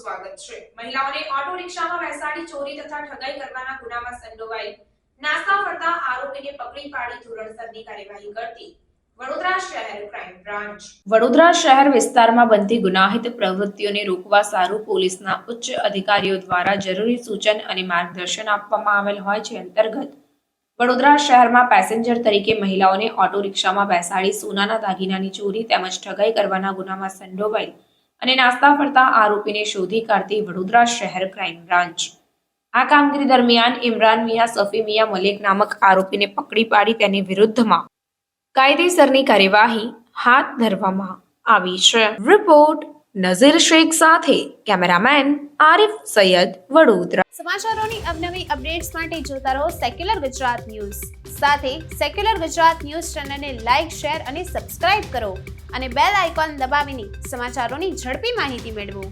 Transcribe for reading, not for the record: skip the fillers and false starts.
સ્વાગત છે। મહિલાઓને ઓટો રિક્ષામાં બેસાડી ચોરી તથા ઠગાઈ કરવાના ગુનામાં સંડોવાયેલ નાસ્તા ફરતા આરોપીને પકડી પાડી ધોરણસરની કાર્યવાહી કરતી વડોદરા શહેર ક્રાઇમ બ્રાન્ચ। વડોદરા શહેર વિસ્તારમાં બનતી ગુનાહિત પ્રવૃત્તિઓને રોકવા સારું પોલીસના ઉચ્ચ અધિકારીઓ દ્વારા જરૂરી સૂચન અને માર્ગદર્શન આપવામાં આવેલ હોય છે। અંતર્ગત વડોદરા શહેરમાં પેસેન્જર તરીકે મહિલાઓને ઓટો રિક્ષામાં બેસાડી સોનાના દાગીનાની ચોરી તેમજ ઠગાઈ કરવાના ગુનામાં સંડોવાયેલ અને નાસ્તા ફરતા આરોપીને શોધી કાઢતી વડોદરા શહેર ક્રાઇમ બ્રાન્ચ આ કામગીરી દરમિયાન ઇમરાન મિયા સફી મિયા મલિક નામક આરોપીને પકડી પાડી તેની વિરુદ્ધમાં કાયદેસરની કાર્યવાહી હાથ ધરવામાં આવી છે। રિપોર્ટ નઝીર શેખ સાથે કેમેરામેન આરિફ સૈયદ, વડોદરા। સમાચારોની અવનવી અપડેટ્સ માટે જોતા રહો સેક્યુલર ગુજરાત ન્યૂઝ। સાથે સેક્યુલર ગુજરાત ન્યૂઝ ચેનલને લાઇક, શેર અને સબસ્ક્રાઇબ કરો અને બેલ આઇકોન દબાવીને સમાચારોની ઝડપી માહિતી મેળવો।